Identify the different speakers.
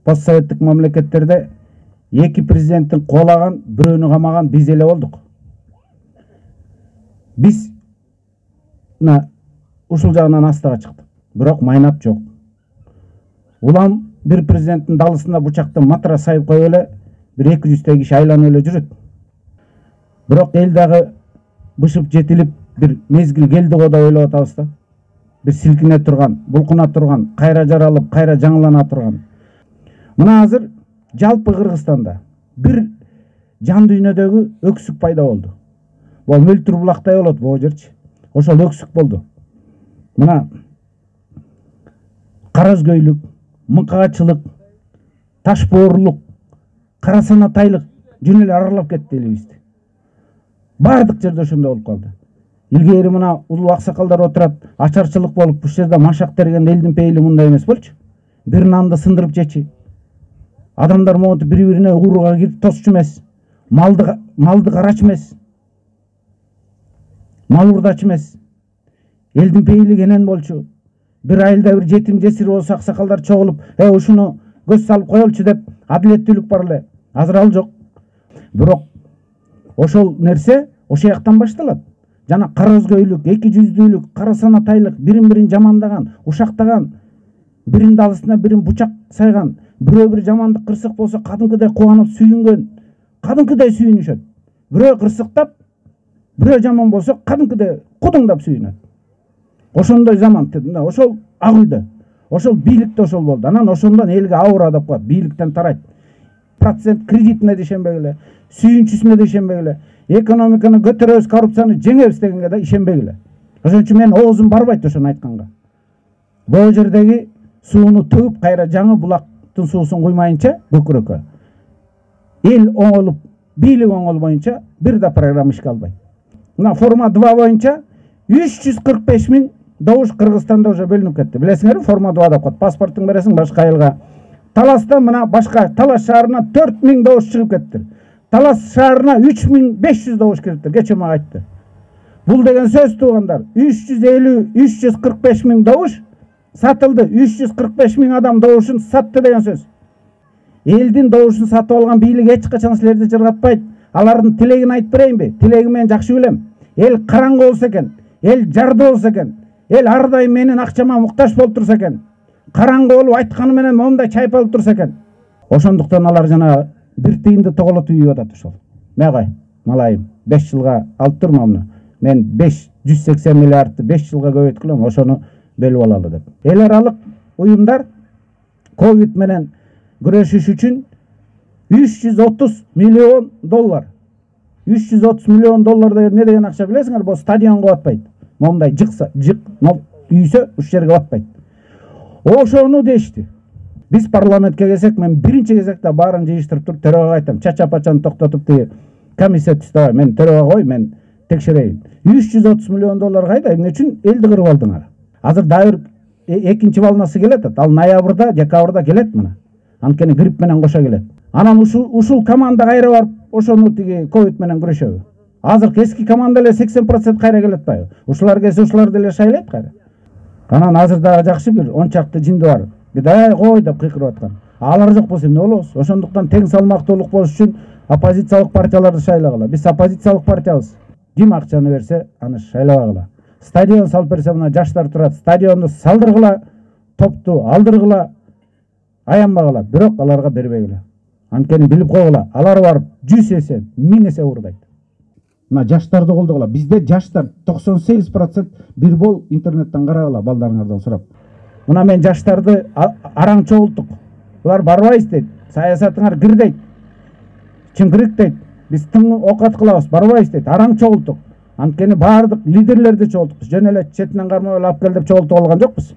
Speaker 1: постсоветтик мамлекеттерде эки президенттин куулаган, бирөөнү камаган биз эле болдук. Биз ушул жагынан астага чыктык. Бирок майнап жок. Улам бир президенттин далысында бучактан матра сайып коюп эле бир 200 киши айланып эле жүрөт. Бирок эл дагы бышып жетилип бир мезгил келди го деп ойлоп атабыз да. Бир силкине турган, булкуна турган, кайра жаралып, кайра жаңылана турган. Мына азыр жалпы Кыргызстанда бир жан дүйнөдөгү өксүк пайда болду. Бул мөлтүр булактай болот бул жерчи. Ошол өксүк болду. Мына караөзгөйлүк, мыкаачылык, ташбоорлук, карасанатайлык жөн эле аралап кетти элибизди. Бардык жерде ошондой болуп калды. Илгери мына улуу аксакалдар отурат, ачарчылык болуп, ушул жерде машак терген элдин пейили мындай эмес болчу. Бир нанды сындырып жечи. Адамдар монтип бири-бирине ууруга кирип тосчу эмес. Малды карачу эмес. Мал урдачу эмес. Элдин пейили кенен болчу. Бир айылда бир жетим жесир болсо аксакалдар чогулуп, ушуну көз салып коелучу деп адилеттүүлүк бар эле. Азыр ал жок. Бирок ошол нерсе ошол жактан башталат. Жана караөзгөйлүк, эки жүздүүлүк, карасанатайлык, бирин-бирин жамандаган, ушактаган, бирин далысына бирин бучак сайган, бирөө бир жамандык кырсык болсо кадимкидей кубанып сүйүнгөн, кадимкидей сүйүнүшөт. Бирөө кырсыктап, бирөө жаман болсо кадимкидей кудуңдап сүйүнөт. Ошондой заман, ошол ак үйдө, ошол бийликте ошол болду. Анан ошондон элге аура деп коет, бийликтен тарайт. Процент кредитине да ишенбегиле, сүйүнчүсүнө да ишенбегиле, экономиканы көтөрөбүз, коррупцияны жеңебиз дегенге да ишенбегиле. Ошон үчүн мен оозум барбайт ошону айтканга. Бул жердеги сууну төгүп, кайра жаңы булактын суусун куймайынча көкүрөккө. Эл оңолуп, бийлик оңолбоюнча бир да программа ишке албайт. Мына форма 2 боюнча 345 000 добуш Кыргызстанда уже бөлүнүп кетти. Билесиңерби, форма 2 деп коет. Паспортун бересиң башка айылга. Таластан мына башка Талас шаарына 4000 добуш чыгып кетти. Талас шаарына 3500 добуш кириптир. Кече мага айтты. Бул деген сөз туугандар. 345 000 добуш сатылды. 345 000 адам добушун сатты деген сөз. Элдин добушун сатып алган бийлик эч качан силерди жыргатпайт. Алардын тилегин айтып берейинби? Тилегин мен жакшы билем. Эл караңгы болсо экен, эл жарды болсо экен, эл ар дайым менин акчама муктаж болуп турса экен, караңгы болуп айтканы менен момундай чайпалып турса экен. Ошондуктан алар жана бир тыйынды тоголотуп үйүп атат ошол. Мегай, малайым, 5 жылга алып турма муну. Мен 180 миллиардты 5 жылга көбөйткүлөм, ошону бөлүп алалы деп. Эл аралык уюмдар ковид менен күрөшүш үчүн 330 миллион доллар. 330 миллион доллар деген не деген акча билесиңер? Бул стадионго батпайт. Момундай жыкса, үйсө ушул жерге батпайт. Ошону дешти. Биз парламентке келсек, мен биринчи кезекте баарын жыйыштырып туруп төрөгөгө айтам. Чача-пачаны токтотуп тиги комиссия түздөбөй. Мен төрөгө кой, мен текшерейин. 330 миллион доллар кайда? Эмне үчүн элди кырып алдыңар? Азыр дайыр экинчи волнасы келет. Ал ноябрда, декабрда келет мына. Анткени грипп менен кошо келет. Анан ушул команда кайра барып, ошону тиги ковид менен күрөшөбү. Азыр эски команда эле 80% кайра келет атпайбы? Ушулар келсе ушулар деле шайлайт кайра. Анан азыр дагы жакшы бир 10 чакты жинди бар. Гидай кой деп кыйкырып аткан. Алар жок болсо эмне болобуз? Ошондуктан тең салмактуулук болуш үчүн оппозициялык партияларды шайлагыла. Биз оппозициялык партиябыз. Ким акчаны берсе, аны шайлабагыла. Стадион салып берсе, мына жаштар турат. Стадионду салдыргыла, топту алдыргыла, аянбагыла. Бирок аларга бербегиле. Анткени билип койгула, алар барып 100 эсе, 1000 эсе уурдайт. Мына жаштарды колдогула. Бизде жаштар 98% бир бол интернеттен карагыла, балдарыңардан сурап. Мына мен жаштарды араң чогулттук. Булар барбайбыз дейт. Саясатыңар кир дейт. Чыңкырык дейт. Биз тың окат кылабыз, барбайбыз дейт. Араң чогулттук. Анткени баардык лидерлерди чогулттук. Жөн эле четинен кармап алып кел деп чогултуп алган жокпуз.